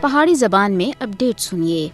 پہاڑی زبان میں اپڈیٹ سنیے۔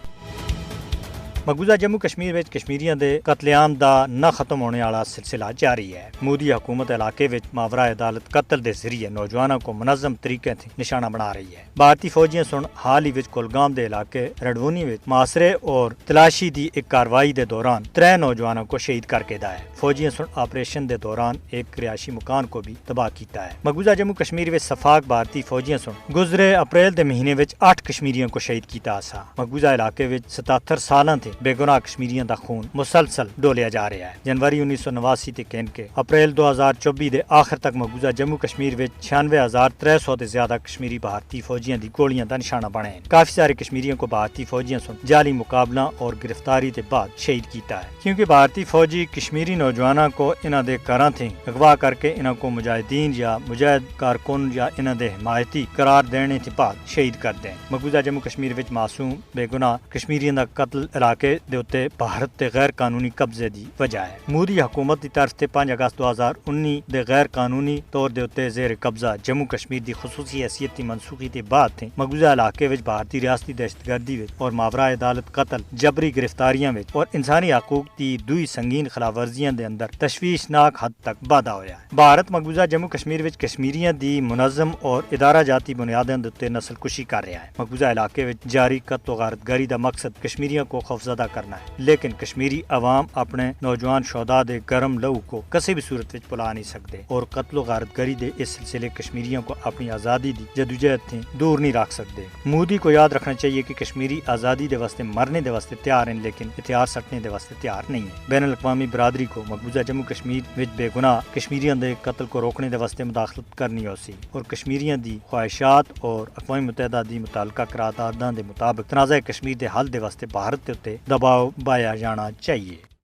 مقبوضہ جموں کشمیر وچ کشمیریاں دے قتل عام دا نہ ختم ہونے والا سلسلہ جاری ہے۔ مودی حکومت علاقے وچ ماورا عدالت قتل دے ذریعے نوجوانوں کو منظم طریقے سے نشانہ بنا رہی ہے۔ بھارتی فوجیاں سن حال ہی وچ کولگام دے علاقے رڈونی وچ محاصرے اور تلاشی دی ایک کاروائی دے دوران 3 نوجوانوں کو شہید کر کے دیا ہے۔ فوجیاں سن آپریشن دے دوران ایک رہائشی مکان کو بھی تباہ کیتا ہے۔ مقبوضہ جموں کشمیر وچ صفاق بھارتی فوجیاں سن گزرے اپریل دے مہینے وچ 8 کشمیریوں کو شہید کیتا سا۔ مقبوضہ علاقے وچ 77 سالاں تھے بے گناہ کشمیریوں دا خون مسلسل ڈولیا جا رہا ہے۔ جنوری 1989 تے کین کے اپریل 2024 دے آخر تک مقبوضہ جموں کشمیر وچ 96,300 تے زیادہ کشمیری بھارتی فوجیاں دی گولیاں دا نشانہ بنے ہیں۔ کافی سارے کشمیریوں کو بھارتی فوجیاں سن جعلی مقابلہ اور گرفتاری دے بعد شہید کیتا ہے، کیونکہ بھارتی فوجی کشمیری نوجوانوں کو انہاں دے گھراں تھے اغوا کر کے انہاں کو مجاہدین یا مجاہد کارکن یا انہاں دے حمایتی قرار دینے تے بعد شہید کر دیں۔ مقبوضہ جموں کشمیر وچ معصوم بے گناہ کشمیریوں دا قتل علاقے دے اوتے بھارت تے غیر قانونی قبضے دی وجہ ہے۔ مودی حکومت دی طرف تے 5 اگست 2019 دے غیر قانونی طور دے اوتے زیر قبضہ جموں کشمیر دی خصوصی حیثیت دی منسوخی تے بعد تھے مقبوضہ علاقے وچ بھارتی ریاستی دہشت گردی وچ اور ماورا عدالت قتل، جبری گرفتاریاں وچ اور انسانی حقوق دی دوئی سنگین خلاف ورزیاں دے اندر تشویشناک حد تک واضح ہویا ہے۔ بھارت مقبوضہ جموں کشمیر وچ کشمیریاں دی منظم اور ادارہ جاتی بنیاداں دے اوتے نسل کشی کر رہا ہے۔ مقبوضہ علاقے وچ جاری قتل و غارت گری دا مقصد کشمیریوں کو خوفزدہ کرنا ہے، لیکن کشمیری عوام اپنے نوجوان شہداء دے گرم لہو کو کسی بھی صورت وچ بھلا نہیں سکتے اور قتل و غارت گری دے اس سلسلے کشمیریوں کو اپنی آزادی دی جدوجہد تھی دور نہیں رکھ سکتے۔ مودی کو یاد رکھنا چاہیے کہ کشمیری آزادی دے واسطے مرنے دے واسطے تیار ہیں، لیکن ہتھیار سٹنے دے واسطے تیار نہیں ہیں۔ بین الاقوامی برادری کو مقبوضہ جموں کشمیر وچ بے گناہ کشمیریوں دے قتل کو روکنے دے واسطے مداخلت کرنی ہو سی اور کشمیریوں دی خواہشات اور اقوام متحدہ دی متعلقہ قرارداداں دے مطابق تنازع کشمیر دے حل دے واسطے بھارت تے دباؤ بایا جانا چاہیے۔